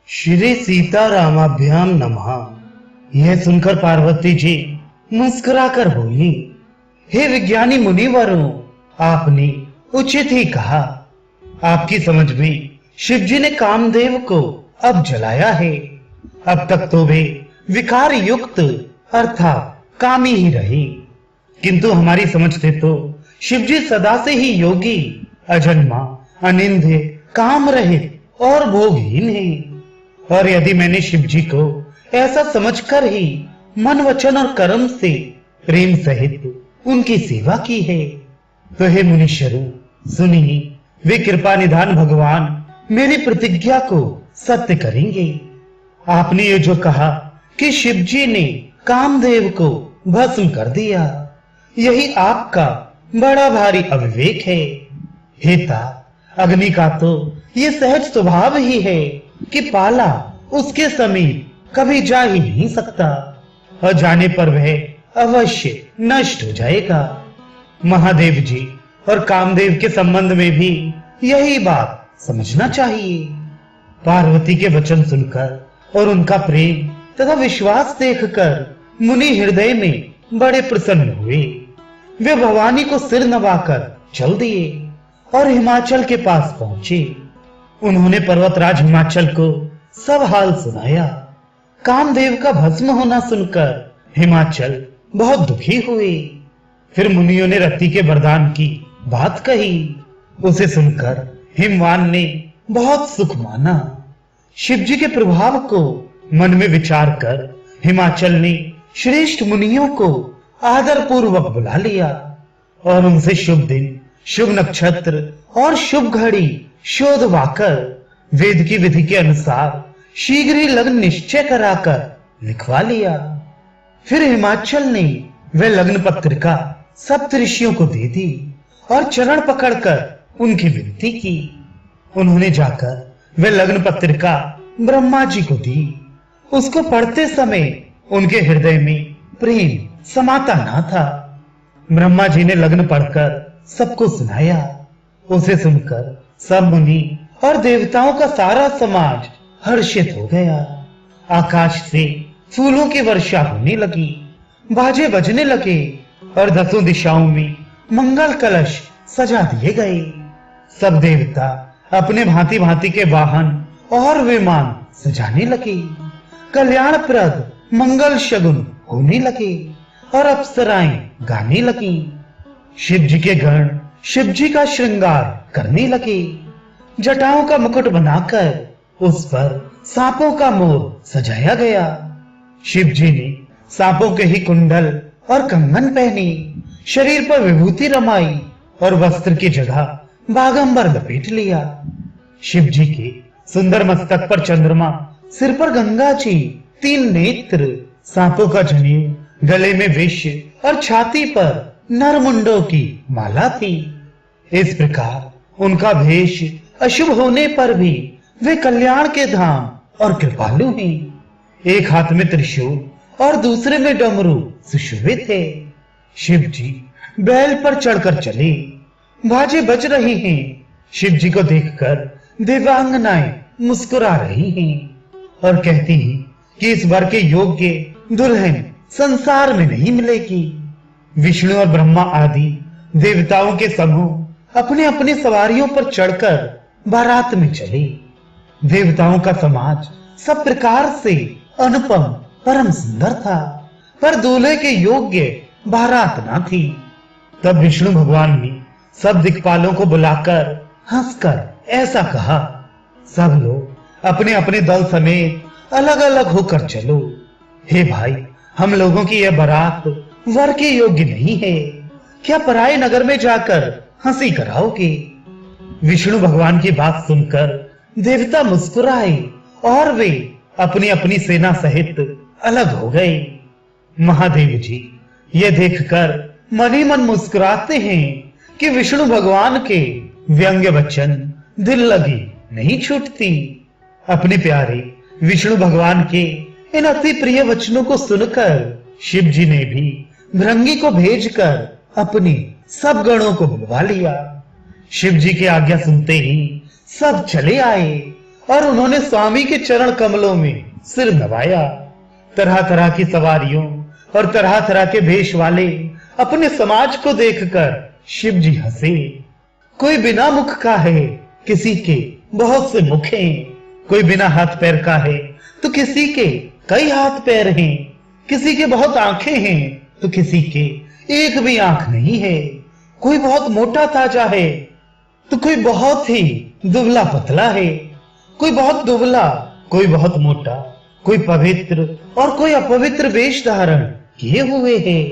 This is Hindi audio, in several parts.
श्री सीतारामाभ्याम नमः। यह सुनकर पार्वती जी मुस्कुराकर बोली, हे विज्ञानी मुनिवरों, आपने उचित ही कहा। आपकी समझ में शिव जी ने कामदेव को अब जलाया है। अब तक तो वे विकार युक्त अर्थात कामी ही रहे, किंतु हमारी समझ से तो शिव जी सदा से ही योगी, अजन्मा, अनिंद्य, काम रहित और भोगहीन है। और यदि मैंने शिव जी को ऐसा समझकर ही मन, वचन और कर्म से प्रेम सहित उनकी सेवा की है, तो हे मुनीश्वरों सुनिए, वे कृपा निधान भगवान मेरी प्रतिज्ञा को सत्य करेंगे। आपने ये जो कहा कि शिव जी ने कामदेव को भस्म कर दिया, यही आपका बड़ा भारी अविवेक है। हेता, अग्नि का तो ये सहज स्वभाव ही है कि पाला उसके समीप कभी जा ही नहीं सकता, और जाने पर वह अवश्य नष्ट हो जाएगा। महादेव जी और कामदेव के संबंध में भी यही बात समझना चाहिए। पार्वती के वचन सुनकर और उनका प्रेम तथा विश्वास देखकर मुनि हृदय में बड़े प्रसन्न हुए। वे भवानी को सिर नवाकर चल दिए और हिमाचल के पास पहुंचे। उन्होंने पर्वतराज हिमाचल को सब हाल सुनाया। कामदेव का भस्म होना सुनकर हिमाचल बहुत दुखी हुए। फिर मुनियों ने रति के वरदान की बात कही। उसे सुनकर हिमवान ने बहुत सुख माना। शिव जी के प्रभाव को मन में विचार कर हिमाचल ने श्रेष्ठ मुनियों को आदर पूर्वक बुला लिया और उनसे शुभ दिन, शुभ नक्षत्र और शुभ घड़ी शोधवाकर वेद की विधि के अनुसार शीघ्र ही लग्न निश्चय कराकर लिखवा लिया। फिर हिमाचल ने वह लग्न पत्रिका सप्त ऋषियों को दे दी और चरण पकड़कर उनकी विनती की। उन्होंने जाकर वह लग्न पत्रिका ब्रह्मा जी को दी। उसको पढ़ते समय उनके हृदय में प्रेम समाता ना था। ब्रह्मा जी ने लग्न पढ़कर सबको सुनाया। उसे सुनकर सब मुनि और देवताओं का सारा समाज हर्षित हो गया। आकाश से फूलों की वर्षा होने लगी, बाजे बजने लगे और दसों दिशाओं में मंगल कलश सजा दिए गए। सब देवता अपने भांति भांति के वाहन और विमान सजाने लगे। कल्याणप्रद मंगल शगुन होने लगे और अप्सराएं गाने लगी। शिव जी के गण शिव जी का श्रृंगार करने लगे। जटाओं का मुकुट बनाकर उस पर सांपों का मोर सजाया गया। शिव जी ने सांपों के ही कुंडल और कंगन पहने, शरीर पर विभूति रमाई और वस्त्र की जगह बागंबर लपेट लिया। शिव जी के सुंदर मस्तक पर चंद्रमा, सिर पर गंगा जी, 3 नेत्र, सांपों का जनेऊ, गले में विष और छाती पर नरमुंडों की माला थी। इस प्रकार उनका भेष अशुभ होने पर भी वे कल्याण के धाम और कृपालु हैं। एक हाथ में त्रिशूल और दूसरे में डमरू सुशोभित थे। शिव जी बैल पर चढ़कर चले। बाजे बज रही हैं। शिव जी को देखकर देवांगनाएं मुस्कुरा रही हैं और कहती हैं कि इस बार के योग्य दुल्हन संसार में नहीं मिलेगी। विष्णु और ब्रह्मा आदि देवताओं के समूह अपने अपने सवारियों पर चढ़कर बारात में चले। देवताओं का समाज सब प्रकार से अनुपम परम सुंदर था, पर दूल्हे के योग्य बारात ना थी। तब विष्णु भगवान ने सब दिक्पालों को बुलाकर हंसकर ऐसा कहा, सब लोग अपने अपने दल समेत अलग अलग होकर चलो। हे भाई, हम लोगों की यह बारात वर के योग्य नहीं है। क्या पराये नगर में जाकर हंसी कराओगे? विष्णु भगवान की बात सुनकर देवता मुस्कुराए और वे अपनी अपनी सेना सहित अलग हो गए। महादेव जी ये देखकर मन ही मन मुस्कुराते हैं कि विष्णु भगवान के व्यंग्य वचन दिल लगी नहीं छूटती। अपने प्यारे विष्णु भगवान के इन अति प्रिय वचनों को सुनकर शिव जी ने भी भृंगी को भेजकर अपने सब गणों को बुलवा लिया। शिव जी की आज्ञा सुनते ही सब चले आए और उन्होंने स्वामी के चरण कमलों में सिर नवाया। तरह तरह की सवारियों और तरह तरह के भेष वाले अपने समाज को देखकर शिव जी हंसे। कोई बिना मुख का है, किसी के बहुत से मुख हैं। कोई बिना हाथ पैर का है तो किसी के कई हाथ पैर हैं। किसी के बहुत आंखें हैं तो किसी के एक भी आंख नहीं है। कोई बहुत मोटा ताजा है तो कोई बहुत ही दुबला पतला है। कोई बहुत दुबला, कोई बहुत मोटा, कोई पवित्र और कोई अपवित्र वेश धारण किए हुए हैं।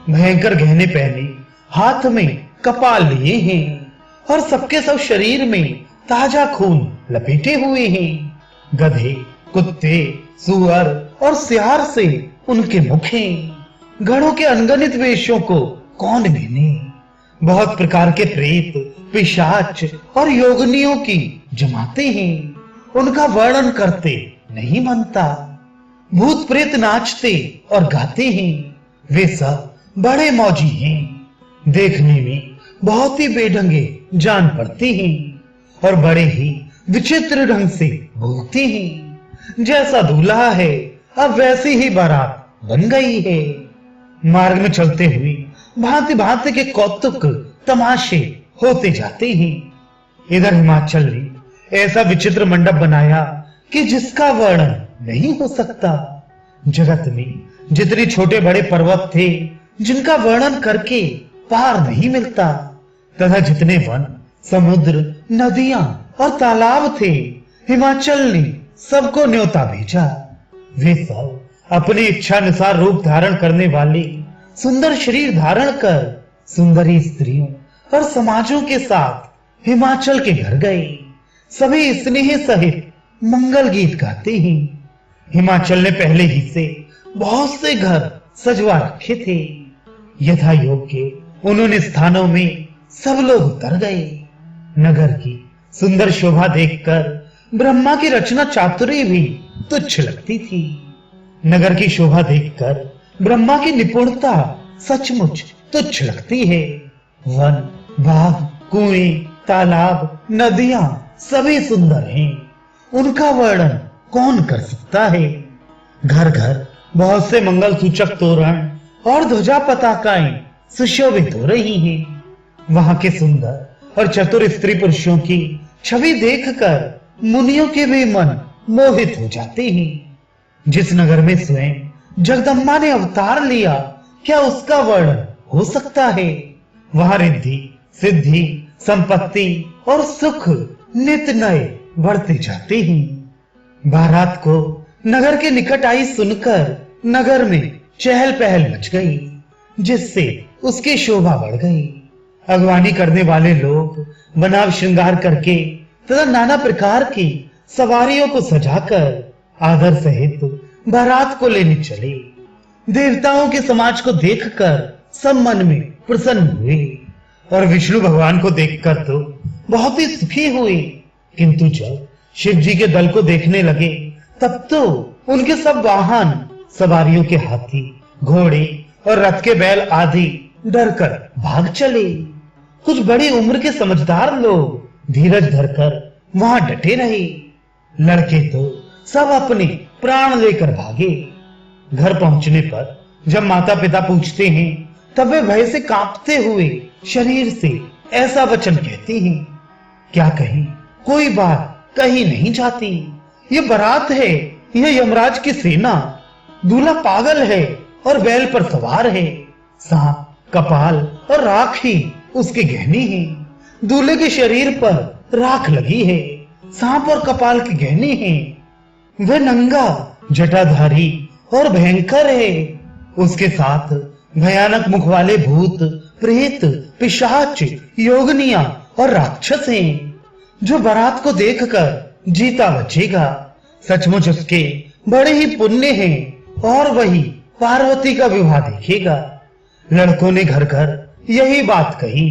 भयंकर गहने पहने, हाथ में कपाल लिए हैं और सबके सब शरीर में ताजा खून लपेटे हुए हैं। गधे, कुत्ते, सुअर और सियार से उनके मुख हैं। गणों के अनगणित वेशों को कौन गिने। बहुत प्रकार के प्रेत, पिशाच और योगिनियों की जमाते हैं। उनका वर्णन करते नहीं बनता। भूत प्रेत नाचते और गाते हैं। वे सब बड़े मौजी हैं। देखने में बहुत ही बेढंगे जान पड़ते हैं और बड़े ही विचित्र ढंग से बोलते हैं। जैसा दूल्हा है अब वैसी ही बारात बन गई है। मार्ग में चलते हुए भांति भांति के कौतुक तमाशे होते जाते हैं। इधर हिमाचल ने ऐसा विचित्र मंडप बनाया कि जिसका वर्णन नहीं हो सकता। जगत में जितने छोटे बड़े पर्वत थे जिनका वर्णन करके पार नहीं मिलता, तथा जितने वन, समुद्र, नदियां और तालाब थे, हिमाचल ने सबको न्योता भेजा। वे सब अपनी इच्छानुसार रूप धारण करने वाले, सुंदर शरीर धारण कर सुंदरी स्त्रियों और समाजों के साथ हिमाचल के घर गए। सभी स्नेह सहित मंगल गीत गाते हैं। हिमाचल ने पहले ही से बहुत से घर सजवा रखे थे। यथा योग्य उन्होंने स्थानों में सब लोग उतर गए। नगर की सुंदर शोभा देखकर ब्रह्मा की रचना चातुरी भी तुच्छ लगती थी। नगर की शोभा देखकर ब्रह्मा की निपुणता सचमुच तुच्छ लगती है। वन, बाग, कुएं, तालाब, नदियां सभी सुंदर हैं। उनका वर्णन कौन कर सकता है। घर घर बहुत से मंगल सूचक तोरण और ध्वजा पताकाएं सुशोभित हो रही हैं। वहां के सुंदर और चतुर स्त्री पुरुषों की छवि देखकर मुनियों के भी मन मोहित हो जाते हैं। जिस नगर में स्वयं जगदम्बा ने अवतार लिया, क्या उसका वर्णन हो सकता है। वहां रिद्धि, सिद्धि, संपत्ति और सुख नित नए बढ़ते जाते हैं। बारात को नगर के निकट आई सुनकर नगर में चहल पहल मच गई, जिससे उसकी शोभा बढ़ गई। अगवानी करने वाले लोग बनाव श्रृंगार करके तथा नाना प्रकार की सवारियों को सजाकर आदर सहित बारात को लेने चले। देवताओं के समाज को देखकर सब मन में प्रसन्न हुए और विष्णु भगवान को देखकर तो बहुत ही सुखी हुए। किंतु जब शिव जी के दल को देखने लगे तब तो उनके सब वाहन, सवारियों के हाथी, घोड़े और रथ के बैल आदि डरकर भाग चले। कुछ बड़ी उम्र के समझदार लोग धीरज धरकर वहां डटे रहे। लड़के तो सब अपने प्राण लेकर भागे। घर पहुंचने पर जब माता पिता पूछते हैं तब वे भय से कांपते हुए शरीर से ऐसा वचन कहते हैं। क्या कहें, कोई बात कही नहीं जाती। ये बारात है, यह यमराज की सेना। दूल्हा पागल है और बैल पर सवार है। सांप, कपाल और राख ही उसके गहने हैं। दूल्हे के शरीर पर राख लगी है, सांप और कपाल के गहने हैं। वह नंगा, जटाधारी और भयंकर है। उसके साथ भयानक मुख वाले भूत, प्रेत, पिशाच, योगनिया और राक्षस हैं। जो बारात को देखकर जीता बचेगा, सचमुच उसके बड़े ही पुण्य हैं और वही पार्वती का विवाह देखेगा। लड़कों ने घर घर यही बात कही।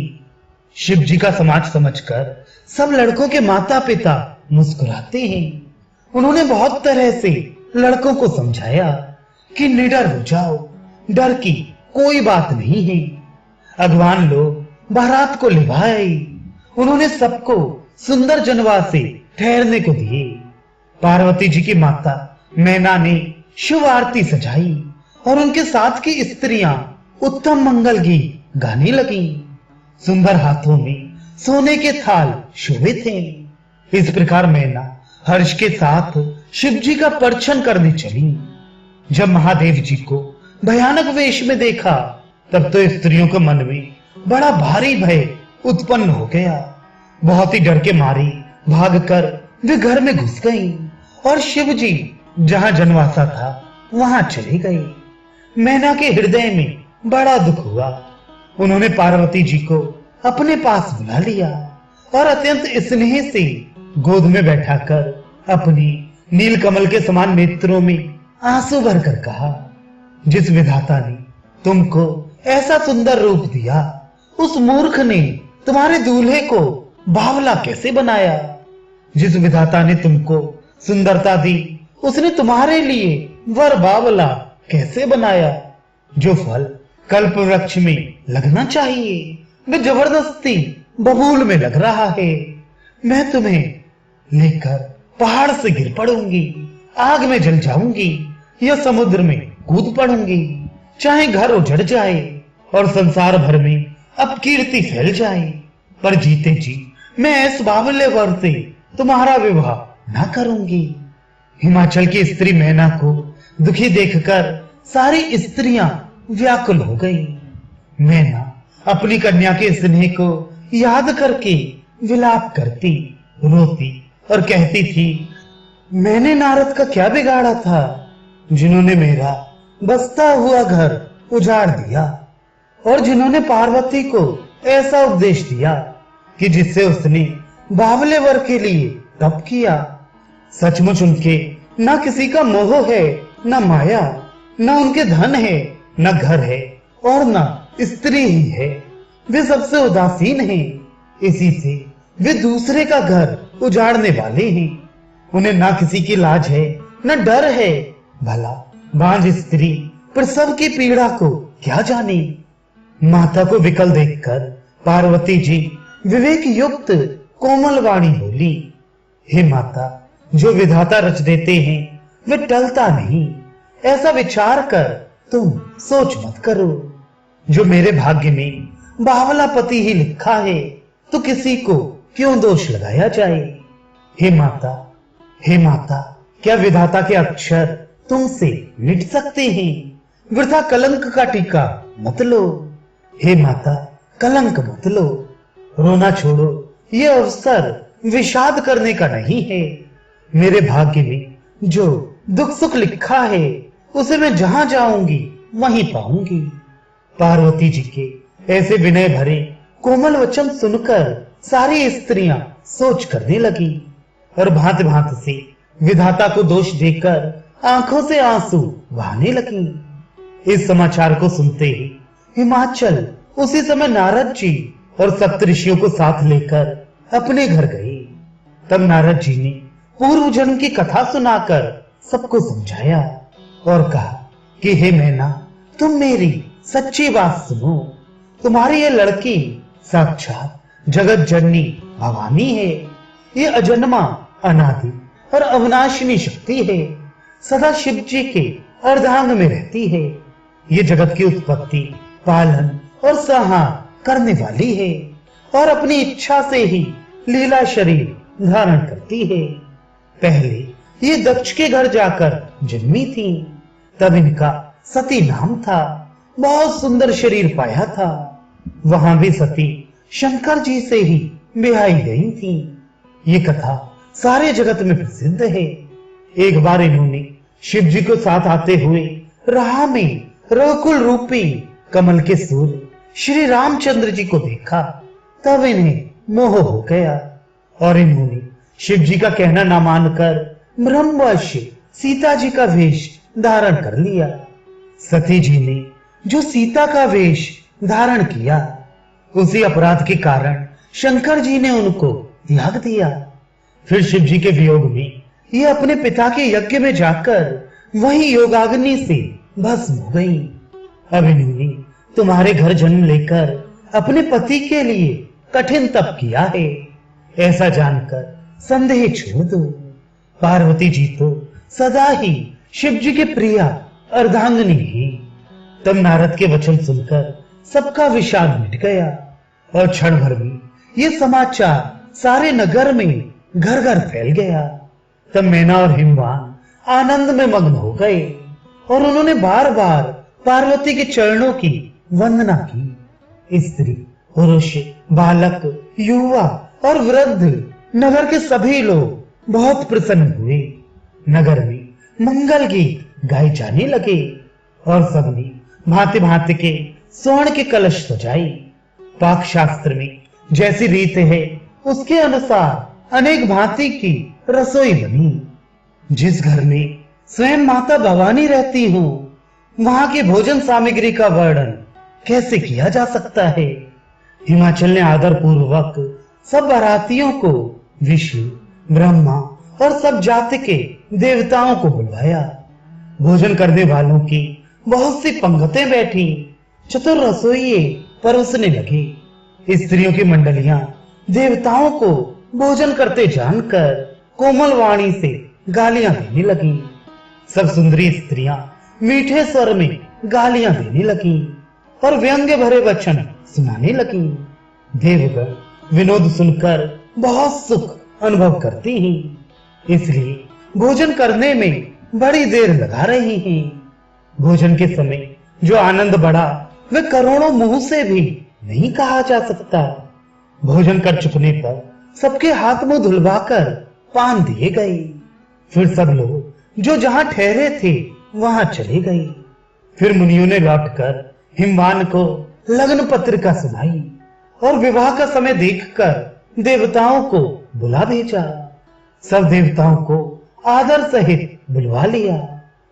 शिव जी का समाज समझकर सब लड़कों के माता पिता मुस्कुराते हैं। उन्होंने बहुत तरह से लड़कों को समझाया कि निडर हो जाओ, डर की कोई बात नहीं है। अगवान लोग बारात को लिवाए। उन्होंने सबको सुंदर जनवासे ठहरने को दिए। पार्वती जी की माता मैना ने शिव आरती सजाई और उनके साथ की स्त्रियां उत्तम मंगल गीत गाने लगी। सुंदर हाथों में सोने के थाल शोभे थे। इस प्रकार मैना हर्ष के साथ शिव जी का परछन करने चली। जब महादेव जी को भयानक वेश में देखा तब तो स्त्रियों के मन में बड़ा भारी भय उत्पन्न हो गया। बहुत ही डर के मारी भागकर वे घर में घुस गईं और शिव जी जहां जनवासा था वहां चले गए। मैना के हृदय में बड़ा दुख हुआ। उन्होंने पार्वती जी को अपने पास बुला लिया और अत्यंत स्नेह से गोद में बैठाकर अपनी नीलकमल के समान नेत्रों में आंसू भरकर कहा, जिस विधाता ने तुमको ऐसा सुंदर रूप दिया, उस मूर्ख ने तुम्हारे दूल्हे को बावला कैसे बनाया? जिस विधाता ने तुमको सुंदरता दी, उसने तुम्हारे लिए वर बावला कैसे बनाया? जो फल कल्प वृक्ष में लगना चाहिए वे जबरदस्ती बबूल में लग रहा है। मैं तुम्हें लेकर पहाड़ से गिर पड़ूंगी, आग में जल जाऊंगी या समुद्र में कूद पड़ूंगी, चाहे घर उजड़ जाए और संसार भर में अपकीर्ति फैल जाए, पर जीते जी मैं इस बावले वर से तुम्हारा विवाह ना करूंगी। हिमाचल की स्त्री मैना को दुखी देखकर सारी स्त्रियां व्याकुल हो गईं। मैना अपनी कन्या के स्नेह को याद करके विलाप करती, रोती और कहती थी, मैंने नारद का क्या बिगाड़ा था, जिन्होंने मेरा बसता हुआ घर उजाड़ दिया और जिन्होंने पार्वती को ऐसा उपदेश दिया कि जिससे उसने बावले वर के लिए तप किया। सचमुच उनके न किसी का मोह है, न माया, न उनके धन है, न घर है और न स्त्री ही है। वे सबसे उदासीन हैं, इसी से वे दूसरे का घर उजाड़ने वाले हैं। उन्हें ना किसी की लाज है, न डर है। भला बांझ स्त्री प्रसव की पीड़ा को क्या जाने? माता को विकल देखकर पार्वती जी विवेक युक्त कोमल वाणी बोली, हे माता, जो विधाता रच देते हैं वे टलता नहीं। ऐसा विचार कर तुम सोच मत करो। जो मेरे भाग्य में बावला पति ही लिखा है तो किसी को क्यों दोष लगाया जाए? हे माता, हे माता, क्या विधाता के अक्षर तुमसे मिट सकते हैं? वृथा कलंक का टीका मत लो। हे माता, कलंक मत लो। रोना छोड़ो, ये अवसर विषाद करने का नहीं है। मेरे भाग्य में जो दुख सुख लिखा है उसे मैं जहां जाऊंगी वहीं पाऊंगी। पार्वती जी के ऐसे विनय भरे कोमल वचन सुनकर सारी स्त्रियां सोच करने लगी और भांति भांति से विधाता को दोष देकर आंखों से आंसू बहाने लगी। इस समाचार को सुनते ही हिमाचल उसी समय नारद जी और सप्तऋषियों को साथ लेकर अपने घर गए। तब नारद जी ने पूर्व जन्म की कथा सुनाकर सबको समझाया और कहा कि हे मैना, तुम मेरी सच्ची बात सुनो। तुम्हारी ये लड़की साक्षात जगत जननी भवानी है। ये अजन्मा, अनादि और अविनाशिनी शक्ति है। सदा शिव जी के अर्धांग में रहती है। ये जगत की उत्पत्ति, पालन और संहार करने वाली है और अपनी इच्छा से ही लीला शरीर धारण करती है। पहले ये दक्ष के घर जाकर जन्मी थी, तब इनका सती नाम था। बहुत सुंदर शरीर पाया था। वहां भी सती शंकर जी से ही ब्याही गई थी। ये कथा सारे जगत में प्रसिद्ध है। एक बार इन्होंने शिव जी को साथ आते हुए राह में रघुकुल रूपी कमल के सूर्य श्री रामचंद्र जी को देखा। तब इन्हें मोह हो गया और इन्होंने शिव जी का कहना न मानकर ब्रह्मवश सीता जी का वेश धारण कर लिया। सती जी ने जो सीता का वेश धारण किया, उसी अपराध के कारण शंकर जी ने उनको त्याग दिया। फिर शिव जी के वियोग में ये अपने पिता के यज्ञ में जाकर वही योगाग्नि से भस्म हो गई। अब इन्होंने तुम्हारे घर जन्म लेकर अपने पति के लिए कठिन तप किया है। ऐसा जानकर संदेह छोड़ दो पार्वती जी तो सदा ही शिव जी के प्रिया अर्धांगिनी ही। तब नारद के वचन सुनकर सबका विषाद मिट गया और क्षण भर में ये समाचार सारे नगर में घर घर फैल गया। तब मैना और हिमवान आनंद में मग्न हो गए और उन्होंने बार बार पार्वती के चरणों की वंदना की। स्त्री, पुरुष, बालक, युवा और वृद्ध, नगर के सभी लोग बहुत प्रसन्न हुए। नगर में मंगल गीत गाए जाने लगे और सबने भांति भांति के स्वर्ण के कलश सजाए। पाक शास्त्र में जैसी रीत है उसके अनुसार अनेक भांति की रसोई बनी। जिस घर में स्वयं माता भवानी रहती हो वहां की भोजन सामग्री का वर्णन कैसे किया जा सकता है। हिमाचल ने आदर पूर्वक सब बारातियों को विष्णु, ब्रह्मा और सब जाति के देवताओं को बुलवाया। भोजन करने वालों की बहुत सी पंक्तियां बैठी। चतुर रसोइये परोसने लगे। स्त्रियों की मंडलियां देवताओं को भोजन करते जानकर कोमल वाणी से गालियां देने लगी। सब सुंदरी स्त्रियां मीठे स्वर में गालियां देने लगी और व्यंग्य भरे वचन सुनाने लगी। देवगण विनोद सुनकर बहुत सुख अनुभव करती हैं, इसलिए भोजन करने में बड़ी देर लगा रही हैं। भोजन के समय जो आनंद बढ़ा वह करोड़ों मुंह से भी नहीं कहा जा सकता। भोजन कर चुकने पर सबके हाथ मुंह धुलवाकर पान दिए गए। फिर सब लोग जो जहां ठहरे थे वहां चले गए। फिर मुनियों ने लौटकर हिमवान को लग्न पत्रिका सुनाई और विवाह का समय देखकर देवताओं को बुला भेजा। सब देवताओं को आदर सहित बुलवा लिया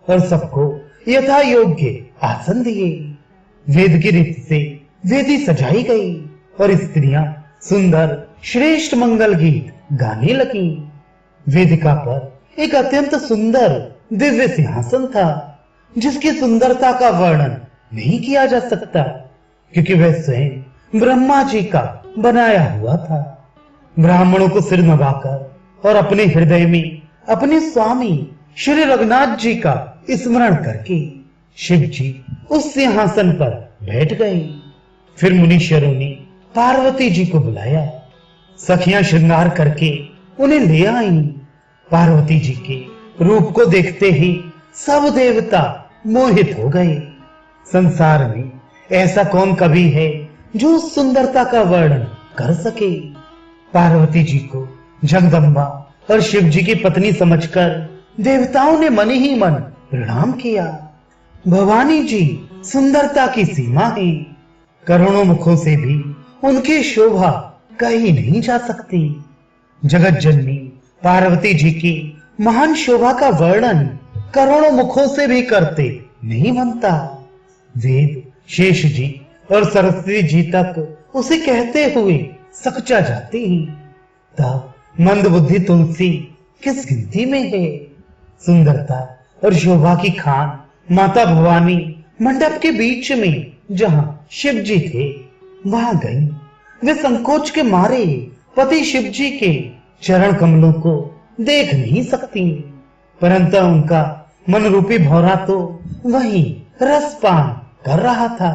और सबको यथा योग्य आसन दिए। वेद की रीति से वेदी सजाई गई और स्त्रियां सुंदर श्रेष्ठ मंगल गीत गाने लगी। वेदिका पर एक अत्यंत सुंदर दिव्य सिंहासन था जिसकी सुंदरता का वर्णन नहीं किया जा सकता, क्योंकि वह स्वयं ब्रह्मा जी का बनाया हुआ था। ब्राह्मणों को सिर नवाकर और अपने हृदय में अपने स्वामी श्री रघुनाथ जी का स्मरण करके शिव जी उस सिंहासन पर बैठ गए। फिर मुनीश्वरों ने पार्वती जी को बुलाया। सखियां श्रृंगार करके उन्हें ले आईं। पार्वती जी के रूप को देखते ही सब देवता मोहित हो गए। संसार में ऐसा कौन कवि है जो उस सुंदरता का वर्णन कर सके। पार्वती जी को जगदम्बा और शिव जी की पत्नी समझकर देवताओं ने मन ही मन प्रणाम किया। भवानी जी सुंदरता की सीमा है, करोड़ों मुखों से भी उनकी शोभा कही नहीं जा सकती। जगत जननी पार्वती जी की महान शोभा का वर्णन करोड़ों मुखों से भी करते नहीं बनता। वेद, शेष जी और सरस्वती जी तक उसे कहते हुए सकचा जाती हैं। तब मंद बुद्धि तुलसी किस गिनती में है। सुंदरता और शोभा की खान माता भवानी मंडप के बीच में जहां शिव जी थे वहां गई। वे संकोच के मारे पति शिव जी के चरण कमलों को देख नहीं सकती, परंतु उनका मन रूपी भौरा तो वहीं रसपान कर रहा था।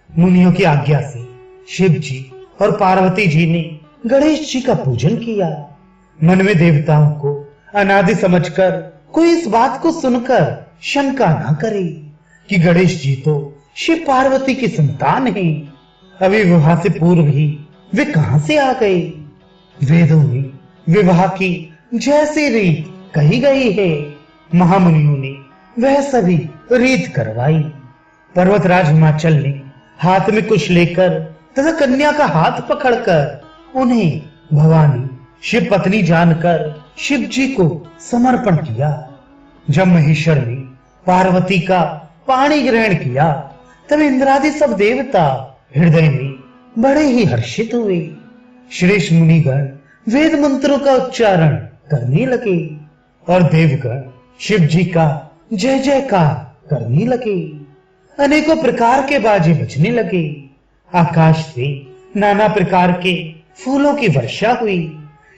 मुनियों की आज्ञा से शिव जी और पार्वती जी ने गणेश जी का पूजन किया। मन में देवताओं को अनादि समझकर कोई इस बात को सुनकर शंका ना करे कि गणेश जी तो शिव पार्वती की संतान हैं। अभी विवाह से पूर्व ही वे कहां से आ गए। वेदों में विवाह की जैसी रीत कही गई है, महामुनियों ने वह सभी रीत करवाई। पर्वतराज हिमाचल ने हाथ में कुश लेकर तथा कन्या का हाथ पकड़कर उन्हें भवानी शिव पत्नी जानकर शिव जी को समर्पण किया। जब महेश्वर ने पार्वती का पाणी ग्रहण किया तब इंद्रादि सब देवता हृदय में बड़े ही हर्षित हुए। श्रेष्ठ मुनिगण वेद मंत्रों का उच्चारण करने लगे और देवगण शिव जी का जय जयकार करने लगे। अनेकों प्रकार के बाजे बजने लगे। आकाश से नाना प्रकार के फूलों की वर्षा हुई।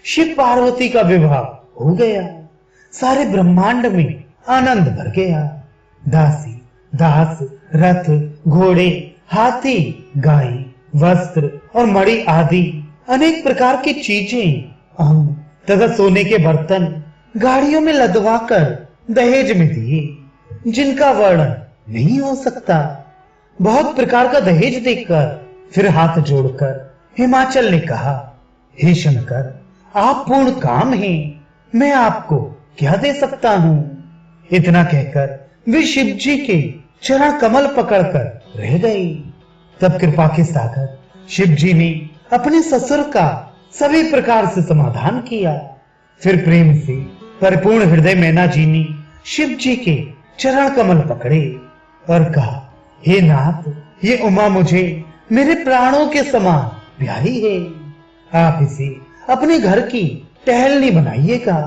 शिव पार्वती का विवाह हो गया। सारे ब्रह्मांड में आनंद भर गया। दासी, दास, रथ, घोड़े, हाथी, गाय, वस्त्र और मणि आदि अनेक प्रकार की चीजें, अंग तथा सोने के बर्तन गाड़ियों में लदवाकर दहेज में दिए, जिनका वर्णन नहीं हो सकता। बहुत प्रकार का दहेज देकर फिर हाथ जोड़कर हिमाचल ने कहा, हे शंकर, आप पूर्ण काम हैं, मैं आपको क्या दे सकता हूं? इतना कहकर वे शिव जी के चरण कमल पकड़कर रह गई। तब कृपा के सागर शिव जी ने अपने ससुर का सभी प्रकार से समाधान किया। फिर प्रेम से परिपूर्ण हृदय मैना जी ने शिव जी के चरण कमल पकड़े और कहा, हे नाथ, ये उमा मुझे मेरे प्राणों के समान प्यारी है। आप इसे अपने घर की टहलनी बनाइएगा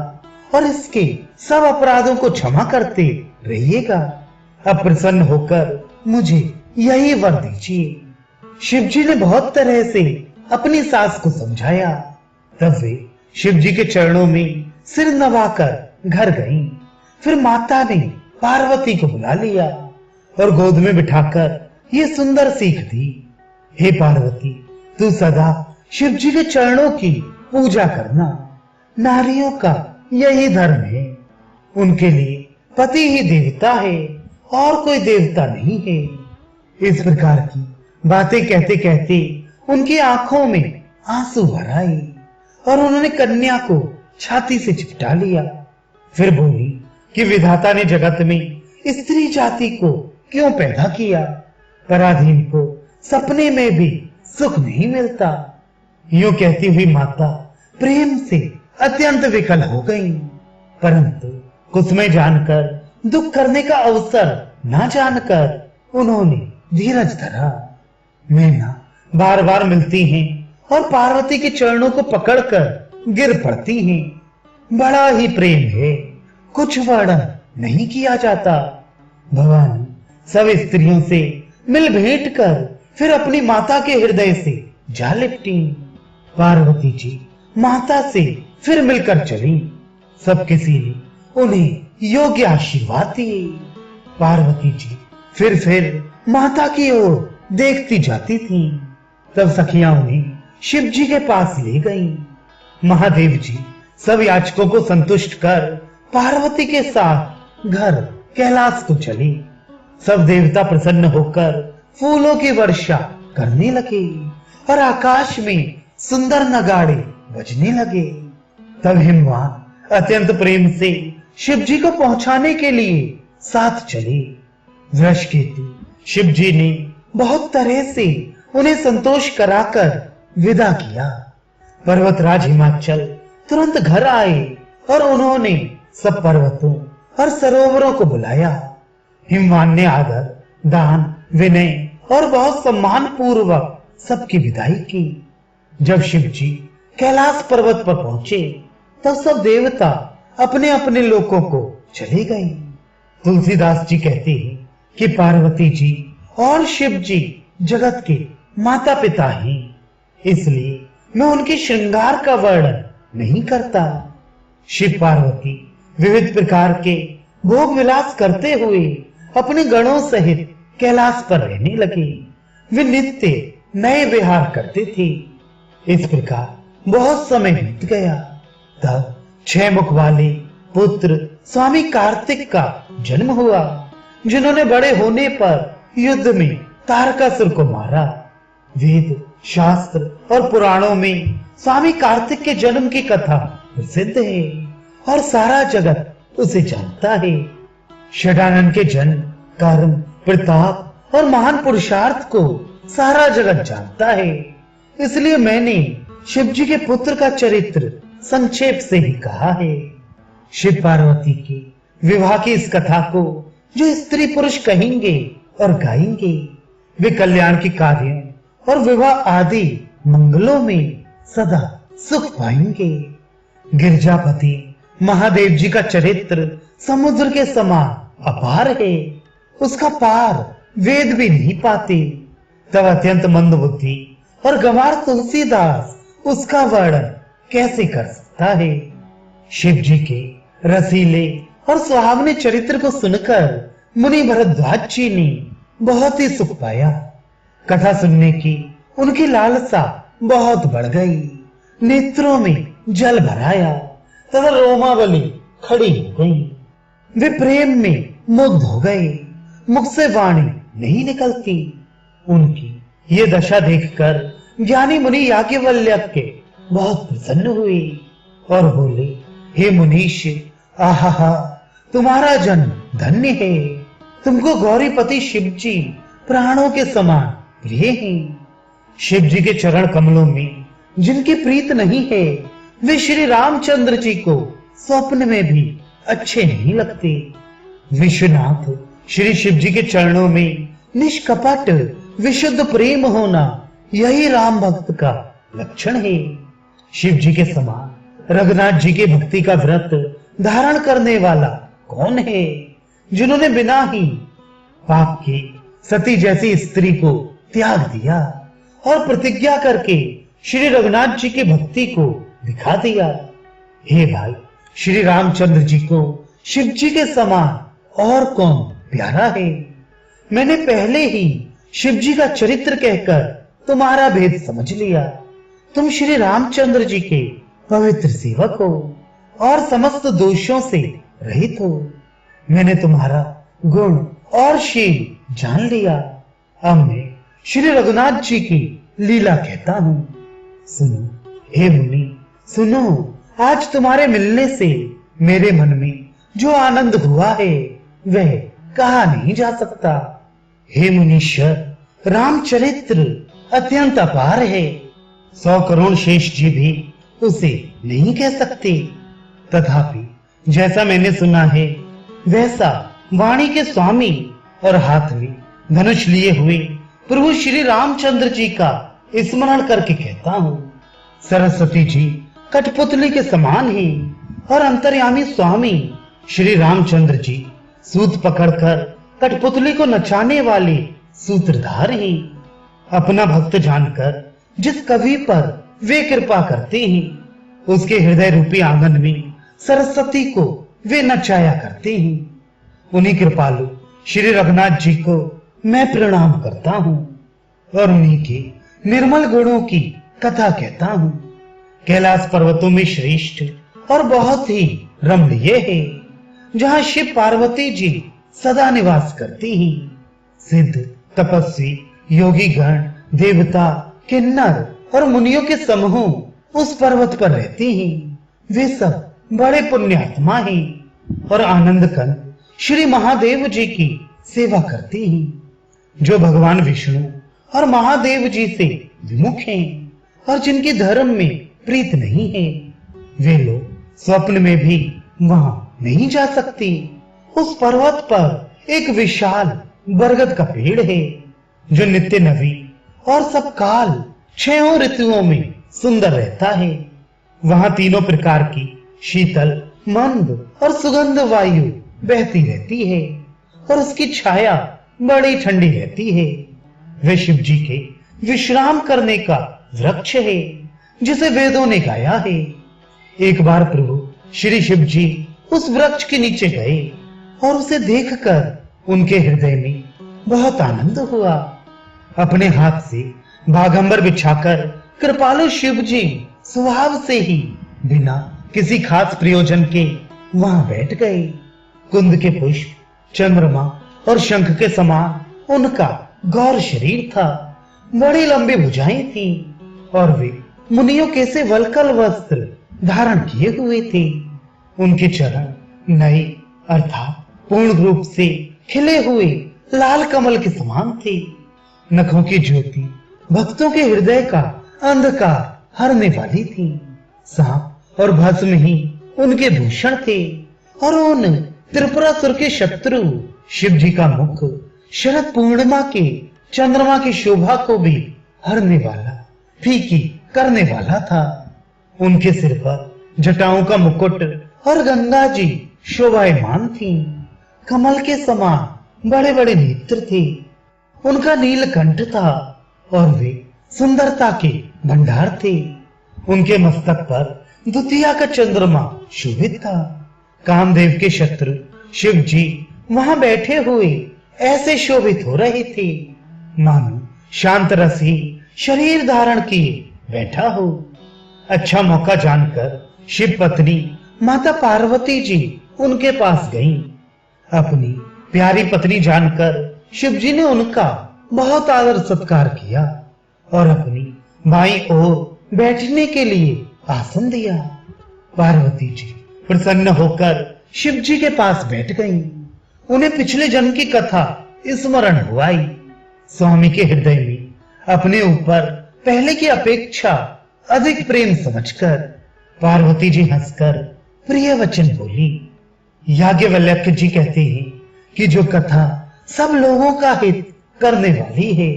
और इसके सब अपराधों को क्षमा करते रहिएगा। अब प्रसन्न होकर मुझे यही वर दीजिए। शिव जी ने बहुत तरह से अपनी सास को समझाया। तब वे शिव जी के चरणों में सिर नवाकर घर गईं। फिर माता ने पार्वती को बुला लिया और गोद में बिठाकर ये सुंदर सीख दी, हे पार्वती, तू सदा शिव जी के चरणों की पूजा करना। नारियों का यही धर्म है। उनके लिए पति ही देवता है और कोई देवता नहीं है। इस प्रकार की बातें कहते कहते उनकी आंखों में आंसू भर आए और उन्होंने कन्या को छाती से चिपटा लिया। फिर बोली कि विधाता ने जगत में स्त्री जाति को क्यों पैदा किया? पराधीन को सपने में भी सुख नहीं मिलता। यूं कहती हुई माता प्रेम से अत्यंत विकल हो गई, परंतु कुछ में जानकर दुख करने का अवसर न जानकर उन्होंने धीरज धरा। मैना बार बार मिलती हैं और पार्वती के चरणों को पकड़कर गिर पड़ती हैं। बड़ा ही प्रेम है, कुछ वर्णन नहीं किया जाता। भवानी सब स्त्रियों से मिल भेंट कर फिर अपनी माता के हृदय से जा लिपटी। पार्वती जी माता से फिर मिलकर चली। सब किसी ने उन्हें योग्य आशीर्वाद दिए। पार्वती जी फिर माता की ओर देखती जाती थीं। तब सखियां उन्हें शिव जी के पास ले गईं। महादेव जी सब याचकों को संतुष्ट कर पार्वती के साथ घर कैलाश को चले। सब देवता प्रसन्न होकर फूलों की वर्षा करने लगे और आकाश में सुंदर नगाड़े बजने लगे। तब हिमवान अत्यंत प्रेम से शिव जी को पहुंचाने के लिए साथ चले। वृषकेतु शिव जी ने बहुत तरह से उन्हें संतोष कराकर विदा किया। पर्वतराज हिमाचल तुरंत घर आए और उन्होंने सब पर्वतों और सरोवरों को बुलाया। हिमवान ने आदर, दान, विनय और बहुत सम्मान पूर्वक सबकी विदाई की। जब शिव जी कैलाश पर्वत पर पहुंचे तब सब देवता अपने अपने लोकों को चले गए। तुलसीदास जी कहते हैं कि पार्वती जी और शिव जी जगत के माता पिता हैं, इसलिए मैं उनके श्रृंगार का वर्णन नहीं करता। शिव पार्वती विविध प्रकार के भोग विलास करते हुए अपने गणों सहित कैलाश पर रहने लगे। वे नित्य नए विहार करते थे। इस प्रकार बहुत समय बीत गया। तब 6 मुख वाले पुत्र स्वामी कार्तिक का जन्म हुआ, जिन्होंने बड़े होने पर युद्ध में तारकासुर को मारा। वेद, शास्त्र और पुराणों में स्वामी कार्तिक के जन्म की कथा प्रसिद्ध है और सारा जगत उसे जानता है। षडानन के जन्म, कर्म, प्रताप और महान पुरुषार्थ को सारा जगत जानता है, इसलिए मैंने शिव जी के पुत्र का चरित्र संक्षेप से ही कहा है। शिव पार्वती के विवाह की इस कथा को जो स्त्री पुरुष कहेंगे और गाएंगे, वे कल्याण के कार्यों और विवाह आदि मंगलों में सदा सुख पाएंगे। गिरजापति महादेव जी का चरित्र समुद्र के समान अपार है, उसका पार वेद भी नहीं पाते। तब अत्यंत मंद बुद्धि और गंवार तुलसीदास उसका वर्णन कैसे कर सकता है? शिव जी के रसीले और सुहावने चरित्र को सुनकर मुनि भरद्वाज जी ने बहुत ही सुख पाया। कथा सुनने की उनकी लालसा बहुत बढ़ गई। नेत्रों में जल भराया तथा रोमावली खड़ी हो गई। वे प्रेम में मुग्ध हो गए। मुख से वाणी नहीं निकलती। उनकी ये दशा देखकर ज्ञानी मुनि याज्ञवल्क्य बहुत प्रसन्न हुए और बोले, हे मुनीश, आहा, तुम्हारा जन्म धन्य है। तुमको गौरीपति शिव जी प्राणों के समान प्रिय हैं। शिव जी के चरण कमलों में जिनकी प्रीत नहीं है, वे श्री रामचंद्र जी को स्वप्न में भी अच्छे नहीं लगते। विश्वनाथ श्री शिव जी के चरणों में निष्कपट विशुद्ध प्रेम होना यही राम भक्त का लक्षण है। शिव जी के समान रघुनाथ जी के भक्ति का व्रत धारण करने वाला कौन है, जिन्होंने बिना ही पाप के सती जैसी स्त्री को त्याग दिया और प्रतिज्ञा करके श्री रघुनाथ जी की भक्ति को दिखा दिया। हे भाई, श्री रामचंद्र जी को शिव जी के समान और कौन प्यारा है। मैंने पहले ही शिव जी का चरित्र कहकर तुम्हारा भेद समझ लिया। तुम श्री रामचंद्र जी के पवित्र सेवक हो और समस्त दोषों से रहित हो। मैंने तुम्हारा गुण और शील जान लिया। अब मैं श्री रघुनाथ जी की लीला कहता हूँ। सुनो हे मुनि, सुनो, आज तुम्हारे मिलने से मेरे मन में जो आनंद हुआ है वह कहा नहीं जा सकता। हे मुनीश्वर, रामचरित्र अत्यंत अपार है। 100 करोड़ शेष जी भी उसे नहीं कह सकते। तथापि जैसा मैंने सुना है वैसा वाणी के स्वामी और हाथ में धनुष लिए हुए प्रभु श्री रामचंद्र जी का स्मरण करके कहता हूँ। सरस्वती जी कठपुतली के समान ही और अंतर्यामी स्वामी श्री रामचंद्र जी सूत पकड़कर कठपुतली को नचाने वाले सूत्रधार हैं। अपना भक्त जानकर जिस कवि पर वे कृपा करते हैं, उसके हृदय रूपी आंगन में सरस्वती को वे नचाया करते हैं। उन्हीं कृपालु श्री रघुनाथ जी को मैं प्रणाम करता हूँ और उन्हीं के निर्मल गुणों की कथा कहता हूँ। कैलाश पर्वतों में श्रेष्ठ और बहुत ही रमणीय है, जहाँ शिव पार्वती जी सदा निवास करती हैं। सिद्ध, तपस्वी, योगी गण, देवता, किन्नर और मुनियों के समूह उस पर्वत पर रहते हैं। वे सब बड़े पुण्यात्मा हैं और आनंद कंद श्री महादेव जी की सेवा करते हैं, जो भगवान विष्णु और महादेव जी से विमुख हैं और जिनकी धर्म में प्रीत नहीं है। वे लोग स्वप्न में भी वहां नहीं जा सकते। उस पर्वत पर एक विशाल बरगद का पेड़ है, जो नित्य नवीन और सब काल 6 ऋतुओं में सुंदर रहता है। वहां तीनों प्रकार की शीतल, मंद और सुगंध वायु बहती रहती है और उसकी छाया बड़ी ठंडी रहती है। वे शिव जी के विश्राम करने का वृक्ष है, जिसे वेदों ने गाया है। एक बार प्रभु श्री शिव जी उस वृक्ष के नीचे गए और उसे देखकर उनके हृदय में बहुत आनंद हुआ। अपने हाथ से बाघंबर बिछाकर कृपालु शिव जी स्वभाव से ही बिना किसी खास प्रयोजन के वहां बैठ गए। कुंद के पुष्प, चंद्रमा और शंख के समान उनका गौर शरीर था। बड़ी लंबी भुजाएं थी और वे मुनियों के से वल्कल वस्त्र धारण किए हुए थे। उनके चरण नए अर्थात पूर्ण रूप से खिले हुए लाल कमल के समान थे। नखों की ज्योति भक्तों के हृदय का अंधकार हरने वाली थी। सांप और भस्म ही उनके भूषण थे और उन त्रिपुरासुर के शत्रु शिव जी का मुख शरद पूर्णिमा के चंद्रमा की शोभा को भी हरने वाला, फीकी करने वाला था। उनके सिर पर जटाओं का मुकुट और गंगा जी शोभायमान थी। कमल के समान बड़े बड़े नेत्र थे। उनका नीलकंठ था और वे सुंदरता के भंडार थे। उनके मस्तक पर द्वितीया का चंद्रमा शोभित था। कामदेव के शत्रु शिव जी वहां बैठे हुए ऐसे शोभित हो रहे थे मानो शांत रस ही शरीर धारण किए बैठा हो। अच्छा मौका जानकर शिव पत्नी माता पार्वती जी उनके पास गईं। अपनी प्यारी पत्नी जानकर शिव जी ने उनका बहुत आदर सत्कार किया और अपनी बाईं ओर बैठने के लिए आसन दिया। पार्वती जी प्रसन्न होकर शिव जी के पास बैठ गईं। उन्हें पिछले जन्म की कथा स्मरण हो आई। स्वामी के हृदय में अपने ऊपर पहले की अपेक्षा अधिक प्रेम समझकर पार्वती जी हंसकर प्रिय वचन बोली। याज्ञवल्क्य जी कहते हैं कि जो कथा सब लोगों का हित करने वाली है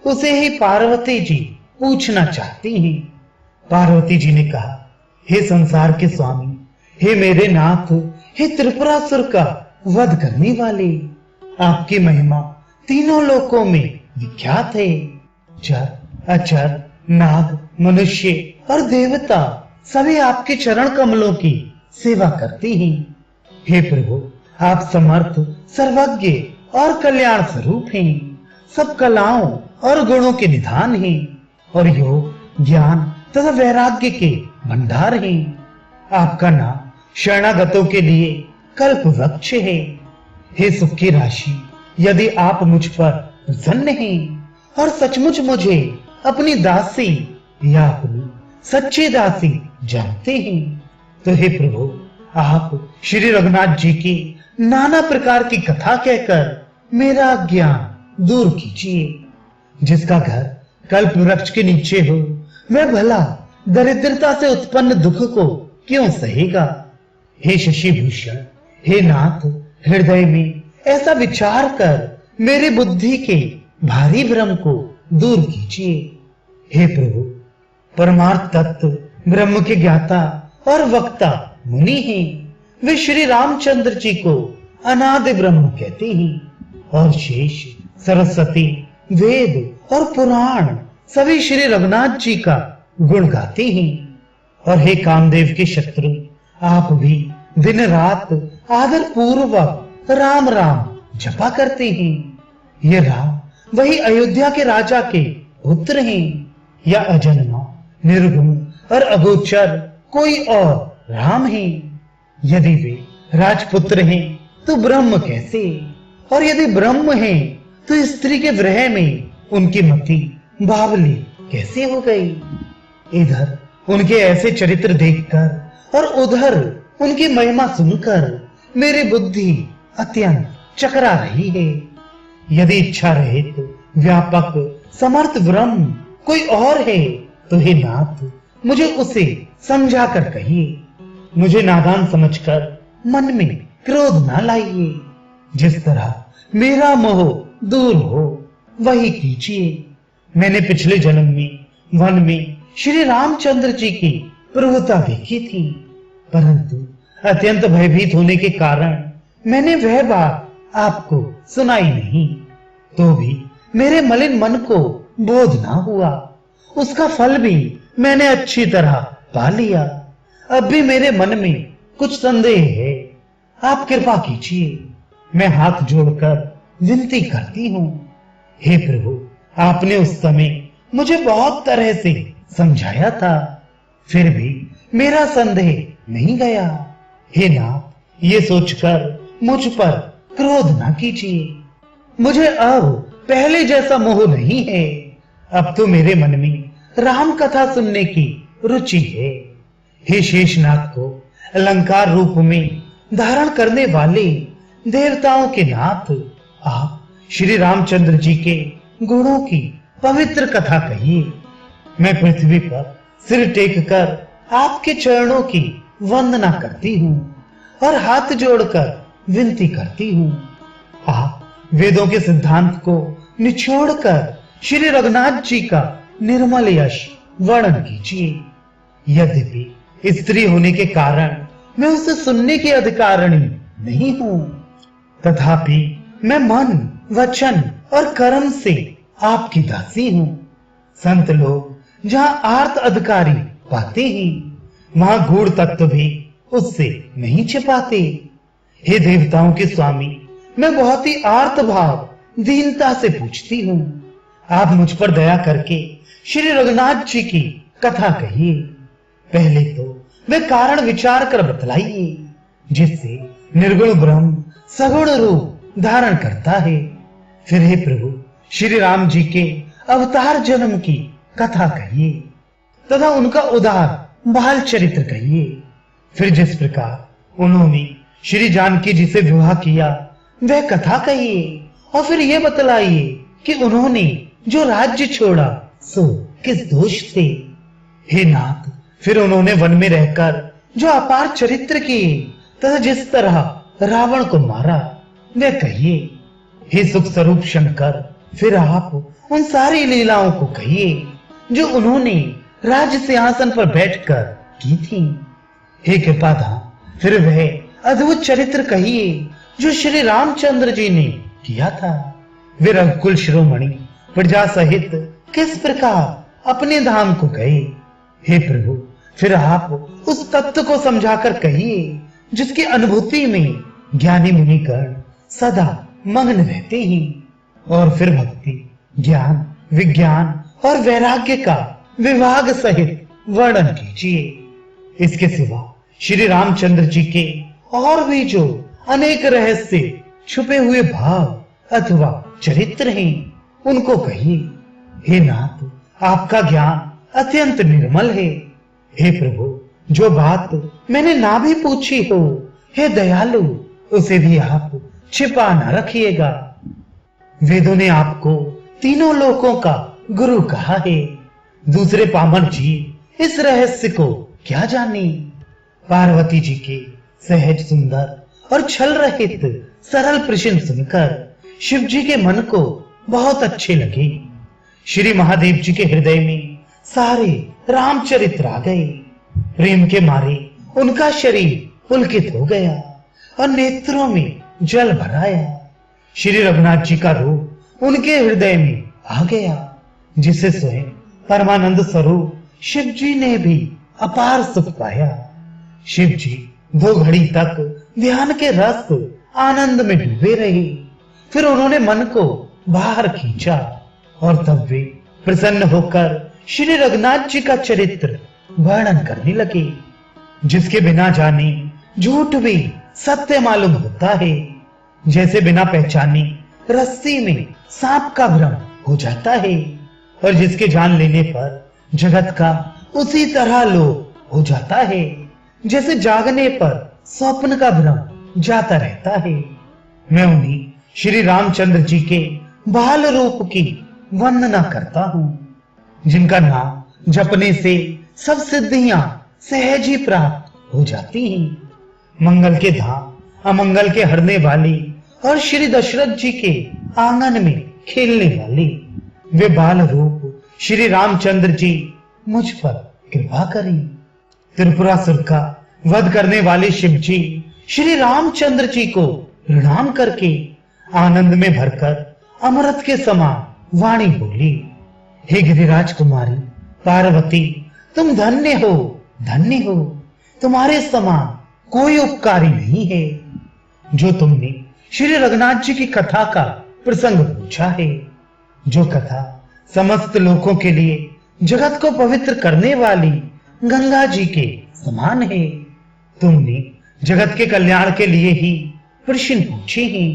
उसे ही पार्वती जी पूछना चाहती हैं। पार्वती जी ने कहा, हे संसार के स्वामी, हे मेरे नाथ, हे त्रिपुरासुर का वध करने वाले, आपकी महिमा तीनों लोकों में विख्यात है। चर, अचर, नाग, मनुष्य और देवता सभी आपके चरण कमलों की सेवा करते हैं। हे प्रभु, आप समर्थ, सर्वज्ञ और कल्याण स्वरूप हैं। सब कलाओं और गुणों के निधान हैं और योग, ज्ञान तथा वैराग्य के भंडार हैं। आपका नाम शरणागतों के लिए कल्प वृक्ष है। हे सुख की राशि, यदि आप मुझ पर प्रसन्न हैं और सचमुच मुझे अपनी दासी या अपनी सच्ची दासी जानते हैं तो हे प्रभु, आप श्री रघुनाथ जी की नाना प्रकार की कथा कहकर मेरा ज्ञान दूर कीजिए। जिसका घर कल्प वृक्ष के नीचे हो वह भला दरिद्रता से उत्पन्न दुख को क्यों सहेगा। हे शशि भूषण, हे नाथ, हृदय में ऐसा विचार कर मेरी बुद्धि के भारी भ्रम को दूर कीजिए। हे प्रभु, परमार्थ तत्व ब्रह्म के ज्ञाता और वक्ता मुनि हैं। वे श्री रामचंद्र जी को अनादि ब्रह्म कहते हैं और शेष, सरस्वती, वेद और पुराण सभी श्री रघुनाथ जी का गुण गाते हैं। और हे कामदेव के शत्रु, आप भी दिन रात आदर पूर्वक राम राम जपा करते हैं। ये राम वही अयोध्या के राजा के पुत्र हैं या अजन्मा, निर्गुण और अगोचर कोई और राम हैं। यदि वे राजपुत्र हैं तो ब्रह्म कैसे, और यदि ब्रह्म हैं तो स्त्री के विरह में उनकी मति बावली कैसे हो गई। इधर उनके ऐसे चरित्र देखकर और उधर उनकी महिमा सुनकर मेरी बुद्धि अत्यंत चकरा रही है। यदि इच्छा रहे तो व्यापक समर्थ ब्रह्म कोई और है तो हे नाथ, मुझे उसे समझा कर कहिए। मुझे नादान समझकर मन में क्रोध ना लाइए। जिस तरह मेरा मोह दूर हो वही कीजिए। मैंने पिछले जन्म में वन में श्री रामचंद्र जी की प्रभुता देखी थी, परंतु अत्यंत भयभीत होने के कारण मैंने वह बात आपको सुनाई नहीं। तो भी मेरे मलिन मन को बोध ना हुआ। उसका फल भी मैंने अच्छी तरह पा लिया। अब भी मेरे मन में कुछ संदेह है। आप कृपा कीजिए। मैं हाथ जोड़कर विनती करती हूँ। हे प्रभु, आपने उस समय मुझे बहुत तरह से समझाया था, फिर भी मेरा संदेह नहीं गया। हे नाथ, ये सोचकर मुझ पर क्रोध ना कीजिए। मुझे अब पहले जैसा मोह नहीं है। अब तो मेरे मन में राम कथा सुनने की रुचि है। हे शेषनाग को अलंकार रूप में धारण करने वाले देवताओं के नाथ, आप श्री रामचंद्र जी के गुणों की पवित्र कथा कहिए। मैं पृथ्वी पर सिर टेक कर आपके चरणों की वंदना करती हूँ और हाथ जोड़कर विनती करती हूँ। आप वेदों के सिद्धांत को निचोड़कर श्री रघुनाथ जी का निर्मल यश वर्णन कीजिए। यद्यपि स्त्री होने के कारण मैं उसे सुनने की अधिकारिणी नहीं हूँ, तथापि मैं मन, वचन और कर्म से आपकी दासी हूँ। संत लोग जहाँ आर्त अधिकारी पाते हैं, वहाँ गूढ़ तत्व भी उससे नहीं छिपाते। हे देवताओं के स्वामी, मैं बहुत ही आर्त भाव दीनता से पूछती हूँ, आप मुझ पर दया करके श्री रघुनाथ जी की कथा कहिए। पहले तो वे कारण विचार कर बतलाइए जिससे निर्गुण ब्रह्म सगुण रूप धारण करता है। फिर हे प्रभु श्री राम जी के अवतार जन्म की कथा कहिए तथा उनका उदार बाल चरित्र कहिए। फिर जिस प्रकार उन्होंने श्री जानकी जी से विवाह किया वह कथा कहिए और फिर ये बतलाइए कि उन्होंने जो राज्य छोड़ा सो किस दोष से। हे नाथ, फिर उन्होंने वन में रहकर जो अपार चरित्र किए तथा जिस तरह रावण को मारा वह कहिए। हे सुख स्वरूप शंकर, फिर आप उन सारी लीलाओं को कहिए जो उन्होंने राज सिंहासन पर बैठकर की थी। हे कृपाधाम, फिर वह अद्भुत चरित्र कहिए जो श्री रामचंद्र जी ने किया था। वे रघुकुल शिरोमणि प्रजा सहित किस प्रकार अपने धाम को गए। हे प्रभु, फिर आप उस तत्व को समझाकर कहिए जिसकी अनुभूति में ज्ञानी मुनिगण सदा मग्न रहते हैं। और फिर भक्ति, ज्ञान, विज्ञान और वैराग्य का विभाग सहित वर्णन कीजिए। इसके सिवा श्री रामचंद्र जी के और भी जो अनेक रहस्य छुपे हुए भाव अथवा चरित्र हैं उनको कहिए। हे नाथ, आपका ज्ञान अत्यंत निर्मल है। हे प्रभु, जो बात मैंने ना भी पूछी हो, हे दयालु, उसे भी आप छिपा न रखिएगा। वेदों ने आपको तीनों लोकों का गुरु कहा है। दूसरे पामर जीव इस रहस्य को क्या जाने। पार्वती जी के सहज सुंदर और छल रहित सरल प्रश्न सुनकर शिव जी के मन को बहुत अच्छे लगे। श्री महादेव जी के हृदय में सारे रामचरित्र आ गए। प्रेम के मारे उनका शरीर पुलकित हो गया और नेत्रों में जल भर आया। श्री रघुनाथ जी का रूप उनके हृदय में आ गया, जिसे स्वयं परमानंद स्वरूप शिव जी ने भी अपार सुख पाया। शिव जी 2 घड़ी तक ध्यान के रस आनंद में डूबे रहे। फिर उन्होंने मन को बाहर खींचा और तब वे प्रसन्न होकर श्री रघुनाथ जी का चरित्र वर्णन करने लगे, जिसके बिना जाने झूठ भी सत्य मालूम होता है। जैसे बिना पहचाने रस्सी में सांप का भ्रम हो जाता है और जिसके जान लेने पर जगत का उसी तरह लोभ हो जाता है, जैसे जागने पर स्वप्न का भ्रम जाता रहता है। मैं उन्हीं श्री रामचंद्र जी के बाल रूप की वंदना करता हूँ, जिनका नाम जपने से सब सिद्धियां सहज ही प्राप्त हो जाती हैं। मंगल के धाम, अमंगल के हरने वाली और श्री दशरथ जी के आंगन में खेलने वाली वे बाल रूप श्री रामचंद्र जी मुझ पर कृपा करें। त्रिपुरासुर का वध करने वाले शिव जी श्री रामचंद्र जी को प्रणाम करके आनंद में भरकर अमृत के समान वाणी बोली, हे गिरिराज कुमारी पार्वती, तुम धन्य हो, धन्य हो। तुम्हारे समान कोई उपकारी नहीं है। जो तुमने श्री रघुनाथ जी की कथा का प्रसंग पूछा है, जो कथा समस्त लोगों के लिए जगत को पवित्र करने वाली गंगा जी के समान है, तुमने जगत के कल्याण के लिए ही प्रश्न पूछे हैं।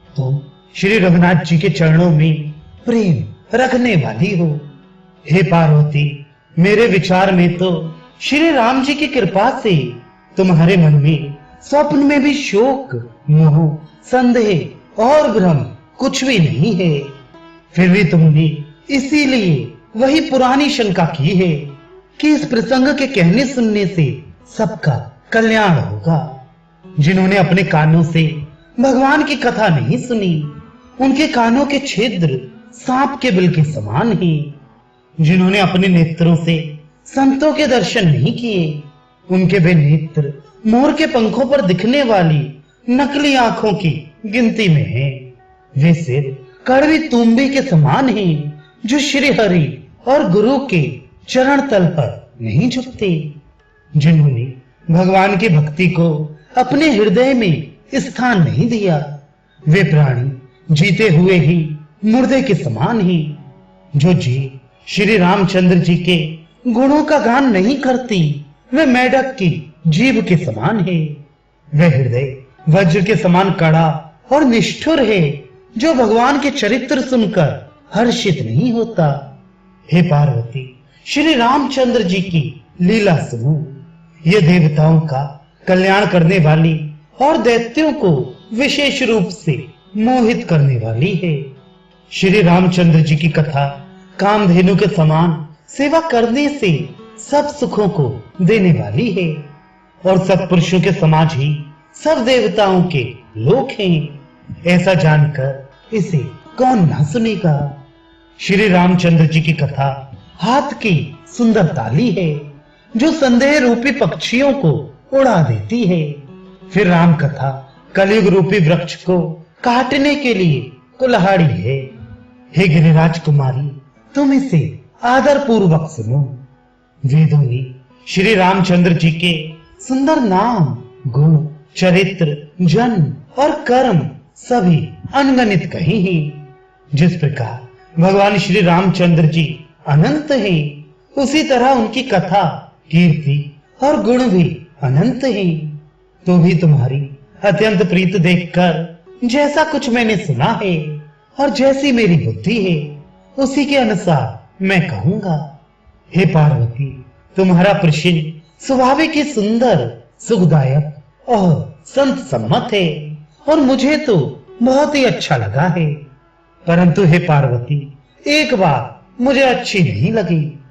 तुम श्री रघुनाथ जी के चरणों में प्रेम रखने वाली हो। हे पार्वती, मेरे विचार में तो श्री राम जी की कृपा से तुम्हारे मन में स्वप्न में भी शोक, मोह, संदेह और भ्रम कुछ भी नहीं है। फिर भी तुमने इसीलिए वही पुरानी शंका की है कि इस प्रसंग के कहने सुनने से सबका कल्याण होगा। जिन्होंने अपने कानों से भगवान की कथा नहीं सुनी, उनके कानों के छिद्र सांप के बिल के समान ही। जिन्होंने अपने नेत्रों से संतों के दर्शन नहीं किए, उनके वे नेत्र मोर के पंखों पर दिखने वाली नकली आंखों की गिनती में हैं। वे सिर कड़वी तुम्बी के समान हैं, जो श्री हरि और गुरु के चरण तल पर नहीं झुकते। जिन्होंने भगवान की भक्ति को अपने हृदय में स्थान नहीं दिया। वे प्राणी जीते हुए ही मुर्दे के समान ही। जो जी श्री रामचंद्र जी के गुणों का गान नहीं करती, वे मेढक की जीभ के समान है। वह हृदय वज्र के समान कड़ा और निष्ठुर है, जो भगवान के चरित्र सुनकर हर्षित नहीं होता। हे पार्वती, श्री रामचंद्र जी की लीला सुनो। ये देवताओं का कल्याण करने वाली और दैत्यों को विशेष रूप से मोहित करने वाली है। श्री रामचंद्र जी की कथा कामधेनु के समान सेवा करने से सब सुखों को देने वाली है, और सत्पुरुषों के समाज ही सब देवताओं के लोक हैं। ऐसा जानकर इसे कौन ना सुनेगा। श्री रामचंद्र जी की कथा हाथ की सुंदर ताली है, जो संदेह रूपी पक्षियों को उड़ा देती है। फिर राम कथा कलयुग रूपी वृक्ष को काटने के लिए कुल्हाड़ी है। हे गिरिराज कुमारी, तुम इसे आदर पूर्वक सुनो। वेदों ने श्री रामचंद्र जी के सुंदर नाम, गुण, चरित्र, जन्म और कर्म सभी अनगणित कहे हैं। जिस प्रकार भगवान श्री रामचंद्र जी अनंत हैं, उसी तरह उनकी कथा, कीर्ति और गुण भी अनंत हैं। तो भी तुम्हारी अत्यंत प्रीत देखकर जैसा कुछ मैंने सुना है और जैसी मेरी बुद्धि है, उसी के अनुसार मैं कहूंगा। हे पार्वती, तुम्हारा प्रश्न स्वाभाविक ही सुंदर, सुखदायक और संत सम्मत है, और मुझे तो बहुत ही अच्छा लगा है। परंतु हे पार्वती, एक बात मुझे अच्छी नहीं लगी।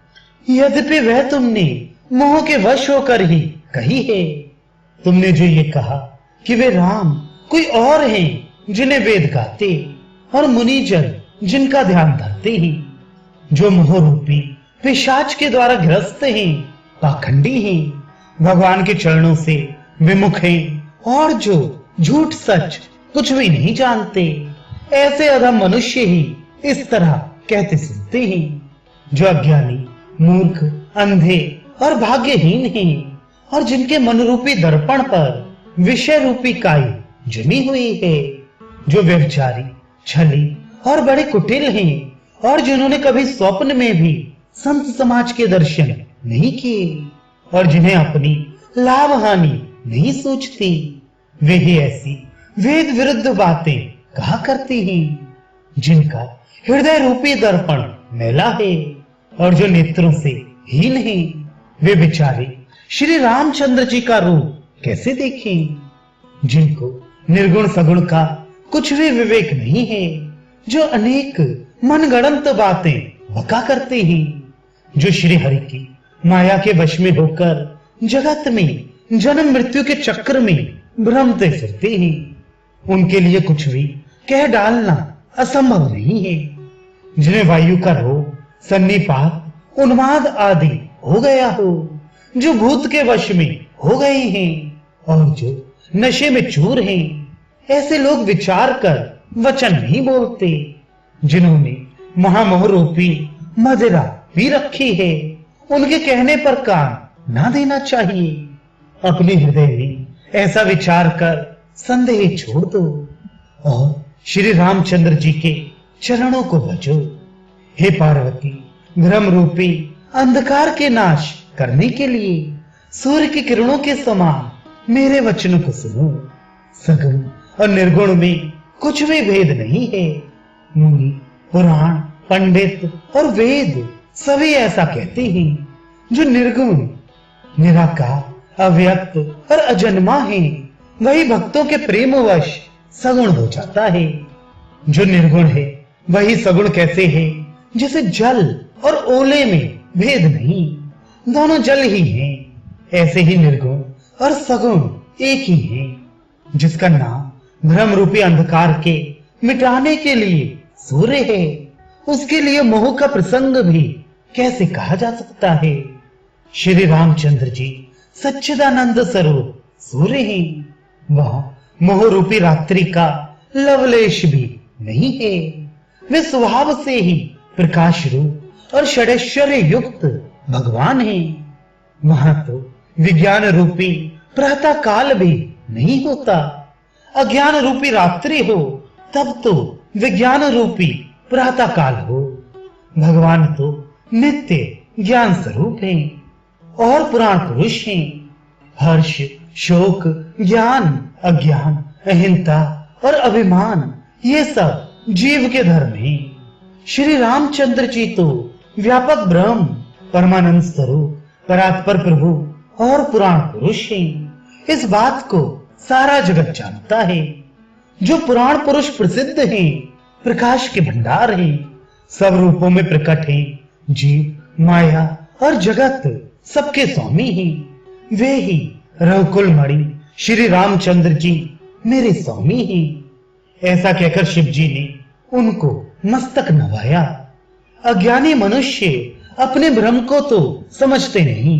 यद्यपि वह तुमने मोह के वश होकर ही कही है। तुमने जो ये कहा कि वे राम कोई और हैं जिन्हें वेद गाते और मुनिजन जिनका ध्यान धरते हैं, जो मोह रूपी पिशाच के द्वारा ग्रस्त हैं, पाखंडी हैं, भगवान के चरणों से विमुख हैं, और जो झूठ सच कुछ भी नहीं जानते, ऐसे अधम मनुष्य ही इस तरह कहते सुनते हैं। जो अज्ञानी, मूर्ख, अंधे और भाग्यहीन हैं, और जिनके मन रूपी दर्पण पर विषय रूपी काई जमी हुई है, जो व्यभिचारी, छली और बड़े कुटिल हैं, और जिन्होंने कभी स्वप्न में भी संत समाज के दर्शन नहीं किए, और जिन्हें अपनी लाभ हानि नहीं सोचती, वे ही ऐसी वेद विरुद्ध बातें कहा करते हैं, जिनका हृदय रूपी दर्पण मैला है और जो नेत्रों से हीन है। वे बेचारे श्री रामचंद्र जी का रूप कैसे देखें, जिनको निर्गुण सगुण का कुछ भी विवेक नहीं है, जो अनेक मनगढ़ंत बातें बका करते हैं, जो श्री हरि की माया के वश में होकर जगत में जन्म मृत्यु के चक्र में भ्रमते फिरते हैं। उनके लिए कुछ भी कह डालना असंभव नहीं है। जिन्हें वायु का रोग, सन्निपात, उन्माद आदि हो गया हो, जो भूत के वश में हो गए हैं और जो नशे में चूर हैं, ऐसे लोग विचार कर वचन नहीं बोलते। जिन्होंने महामोह रूपी मदिरा पी रखी है, उनके कहने पर कान ना देना चाहिए। अपने हृदय में ऐसा विचार कर संदेह छोड़ दो और श्री रामचंद्र जी के चरणों को भजो। हे पार्वती, भ्रम रूपी अंधकार के नाश करने के लिए सूर्य की किरणों के समान मेरे वचनों को सुनो। सगुण और निर्गुण में कुछ भी भेद नहीं है। मुनि, पुराण, पंडित और वेद सभी ऐसा कहते हैं। जो निर्गुण, निराकार, अव्यक्त और अजन्मा है, वही भक्तों के प्रेमवश सगुण हो जाता है। जो निर्गुण है वही सगुण कैसे है, जैसे जल और ओले में भेद नहीं, दोनों जल ही हैं। ऐसे ही निर्गुण और सगुण एक ही है। जिसका नाम भ्रम रूपी अंधकार के मिटाने के लिए सूर्य है, उसके लिए मोह का प्रसंग भी कैसे कहा जा सकता है। श्री रामचंद्र जी सच्चिदानंद स्वरूप सूर्य हैं। वह मोह रूपी रात्रि का लवलेश भी नहीं है। वे स्वभाव से ही प्रकाश रूप और षडैश्वर्य युक्त भगवान हैं। वहां तो विज्ञान रूपी प्रातः काल भी नहीं होता। अज्ञान रूपी रात्रि हो तब तो विज्ञान रूपी प्रातः काल हो। भगवान तो नित्य ज्ञान स्वरूप हैं और पुराण पुरुष हैं। हर्ष, शोक, ज्ञान, अज्ञान, अहिंसा और अभिमान ये सब जीव के धर्म हैं। श्री रामचंद्र जी तो व्यापक ब्रह्म, परमानंद स्वरूप, परात्पर प्रभु और पुराण पुरुष हैं। इस बात को सारा जगत जानता है। जो पुराण पुरुष प्रसिद्ध हैं, प्रकाश के भंडार हैं, सब रूपों में प्रकट हैं, जीव, माया और जगत सबके स्वामी हैं। वे ही रघुकुल मणि श्री रामचंद्र जी मेरे स्वामी हैं। ऐसा कहकर शिव जी ने उनको मस्तक नवाया। अज्ञानी मनुष्य अपने भ्रम को तो समझते नहीं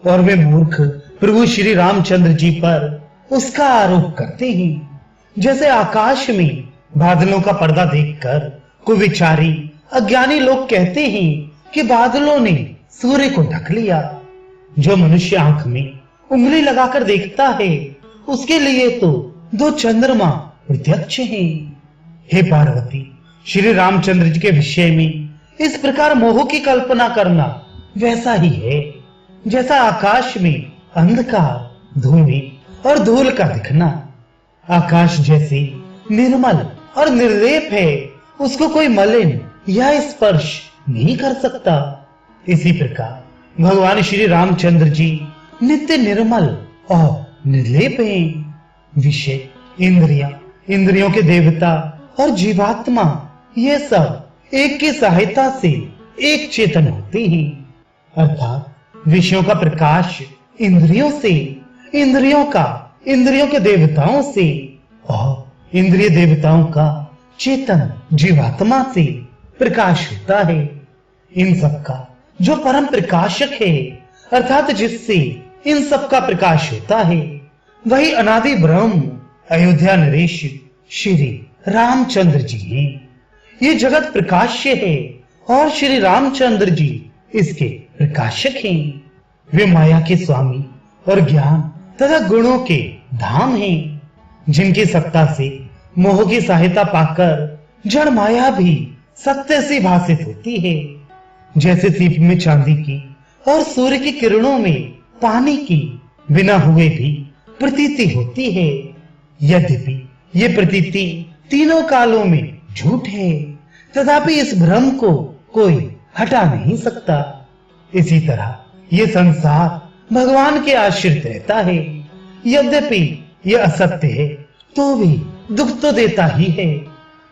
और वे मूर्ख प्रभु श्री रामचंद्र जी पर उसका आरोप करते हैं। जैसे आकाश में बादलों का पर्दा देखकर कुविचारी अज्ञानी लोग कहते हैं कि बादलों ने सूर्य को ढक लिया। जो मनुष्य आंख में उंगली लगाकर देखता है, उसके लिए तो दो चंद्रमा प्रत्यक्ष हैं। हे पार्वती, श्री रामचंद्र जी के विषय में इस प्रकार मोह की कल्पना करना वैसा ही है जैसा आकाश में अंधकार, धुएं और धूल का दिखना। आकाश जैसे निर्मल और निर्लेप है, उसको कोई मलिन या स्पर्श नहीं कर सकता। इसी प्रकार भगवान श्री रामचंद्र जी नित्य निर्मल और निर्लेप हैं। विषय, इंद्रियां, इंद्रियों के देवता और जीवात्मा ये सब एक की सहायता से एक चेतन होते हैं। अर्थात विषयों का प्रकाश इंद्रियों से, इंद्रियों का इंद्रियों के देवताओं से और इंद्रिय देवताओं का चेतन जीवात्मा से प्रकाश होता है। इन सब का जो परम प्रकाशक है, अर्थात जिससे इन सब का प्रकाश होता है, वही अनादि ब्रह्म अयोध्या नरेश श्री रामचंद्र जी हैं। ये जगत प्रकाश्य है और श्री रामचंद्र जी इसके प्रकाशक हैं। वे माया के स्वामी और ज्ञान तथा गुणों के धाम हैं, जिनकी सत्ता से मोह की सहायता पाकर जड़ माया भी सत्य से भासित होती है। जैसे सीप में चांदी की और सूर्य की किरणों में पानी की बिना हुए भी प्रतीति होती है। यद्यपि ये प्रतीति तीनों कालों में झूठ है, तथापि इस भ्रम को कोई हटा नहीं सकता। इसी तरह ये संसार भगवान के आश्रित रहता है। यद्यपि ये असत्य है तो भी दुख तो देता ही है।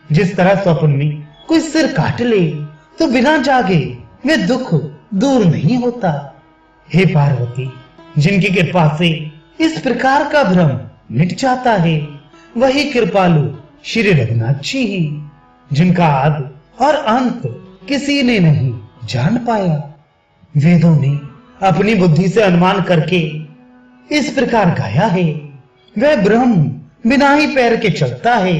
जिस तरह स्वप्न में कोई सिर काट ले तो बिना जागे वे दुख दूर नहीं होता। हे पार्वती, जिनकी कृपा से इस प्रकार का भ्रम मिट जाता है, वही कृपालु श्री रघुनाथ जी हैं, जिनका आदि और अंत किसी ने नहीं जान पाया। वेदों ने अपनी बुद्धि से अनुमान करके इस प्रकार गाया है। वह ब्रह्म बिना ही पैर के चलता है,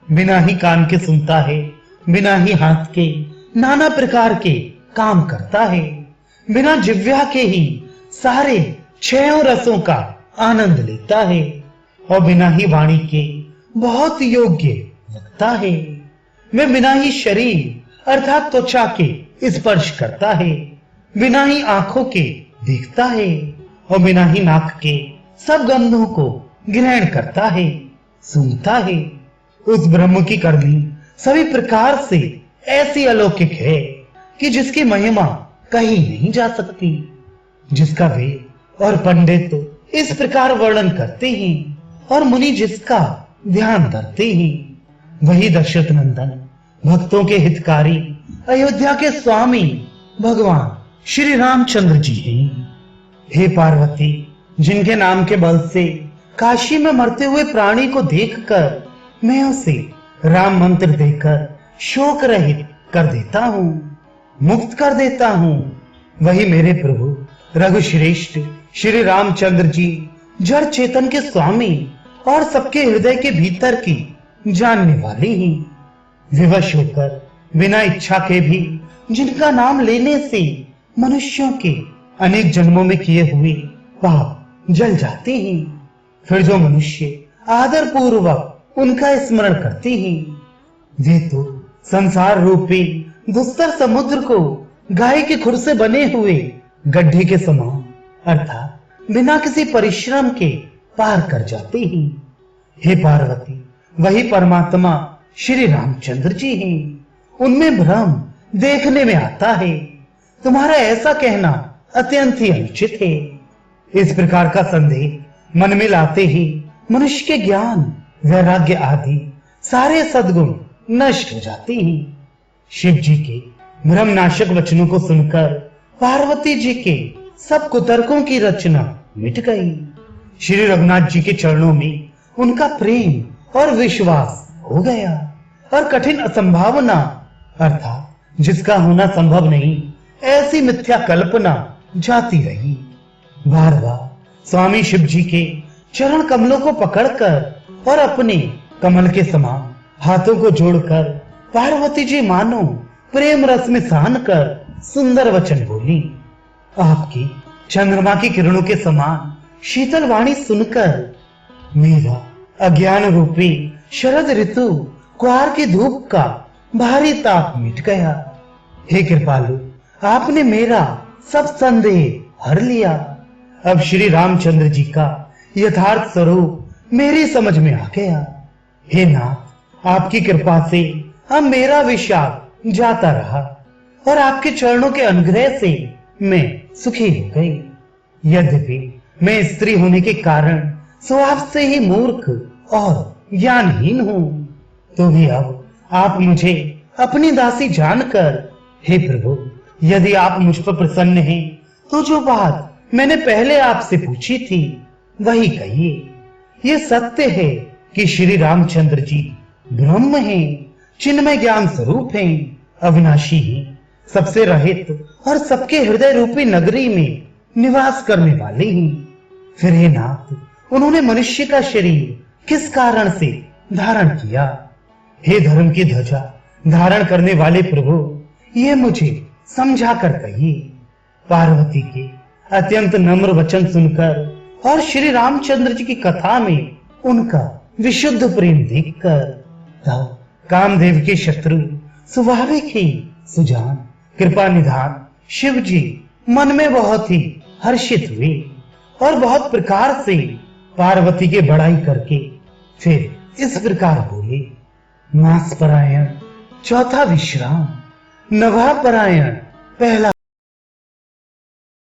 बिना ही कान के सुनता है, बिना ही हाथ के नाना प्रकार के काम करता है, बिना जिह्वा के ही सारे छयों रसों का आनंद लेता है और बिना ही वाणी के बहुत योग्य लगता है। वह बिना ही शरीर अर्थात त्वचा के स्पर्श करता है, बिना ही आंखों के देखता है और बिना ही नाक के सब गंधों को ग्रहण करता है, सूंघता है। उस ब्रह्म की करनी सभी प्रकार से ऐसी अलौकिक है कि जिसकी महिमा कहीं नहीं जा सकती, जिसका वेद और पंडित इस प्रकार वर्णन करते हैं और मुनि जिसका ध्यान धरते हैं। वही दशरथ नंदन, भक्तों के हितकारी, अयोध्या के स्वामी भगवान श्री रामचंद्र जी हैं। हे पार्वती, जिनके नाम के बल से काशी में मरते हुए प्राणी को देखकर मैं उसे राम मंत्र देकर शोक रहित कर देता हूँ, मुक्त कर देता हूँ, वही मेरे प्रभु रघुश्रेष्ठ श्री रामचंद्र जी जड़ चेतन के स्वामी और सबके हृदय के भीतर की जानने वाले हैं। विवश होकर बिना इच्छा के भी जिनका नाम लेने से मनुष्यों के अनेक जन्मों में किए हुए पाप जल जाते हैं, फिर जो मनुष्य आदर पूर्वक उनका स्मरण करते हैं, वे तो संसार रूपी दुस्तर समुद्र को गाय के खुर से बने हुए गड्ढे के समान अर्थात बिना किसी परिश्रम के पार कर जाते हैं। हे पार्वती, वही परमात्मा श्री रामचंद्र जी हैं। उनमें भ्रम देखने में आता है। तुम्हारा ऐसा कहना अत्यंत ही अनुचित है। इस प्रकार का संदेह मन में लाते ही मनुष्य के ज्ञान, वैराग्य आदि सारे सद्गुण नष्ट हो जाते हैं। शिव जी के भ्रमनाशक वचनों को सुनकर पार्वती जी के सब कुतर्कों की रचना मिट गई। श्री रघुनाथ जी के चरणों में उनका प्रेम और विश्वास हो गया और कठिन असंभावना अर्थात जिसका होना संभव नहीं, ऐसी मिथ्या कल्पना जाती रही। बार बार स्वामी शिव जी के चरण कमलों को पकड़कर और अपने कमल के समान हाथों को जोड़कर पार्वती जी मानो प्रेम रस में सहन कर सुंदर वचन बोली। आपकी चंद्रमा की किरणों के समान शीतल वाणी सुनकर मेरा अज्ञान रूपी शरद ऋतु क्वार की धूप का भारी ताप मिट गया। हे कृपालु, आपने मेरा सब संदेह हर लिया। अब श्री रामचंद्र जी का यथार्थ स्वरूप मेरी समझ में आ गया। हे नाथ, आपकी कृपा से अब मेरा विषाद जाता रहा और आपके चरणों के अनुग्रह से मैं सुखी हो गई। यद्यपि मैं स्त्री होने के कारण स्वभाव से ही मूर्ख और ज्ञानहीन हूँ, तो भी अब आप मुझे अपनी दासी जानकर, हे प्रभु, यदि आप मुझ पर प्रसन्न हैं, तो जो बात मैंने पहले आपसे पूछी थी वही कहिए। ये सत्य है कि श्री रामचंद्र जी ब्रह्म हैं, चिन्मय ज्ञान स्वरूप हैं, अविनाशी हैं, सबसे रहित और सबके हृदय रूपी नगरी में निवास करने वाले हैं। फिर हे नाथ, उन्होंने मनुष्य का शरीर किस कारण से धारण किया? हे धर्म की ध्वजा धारण करने वाले प्रभु, ये मुझे समझा कर कहिए। पार्वती के अत्यंत नम्र वचन सुनकर और श्री रामचंद्र जी की कथा में उनका विशुद्ध प्रेम देखकर तब कामदेव के शत्रु स्वाभाविक ही सुजान कृपा निधान शिव जी मन में बहुत ही हर्षित हुए और बहुत प्रकार से पार्वती की बड़ाई करके फिर इस प्रकार बोले। मास परायण चौथा विश्राम, नभा परायण पहला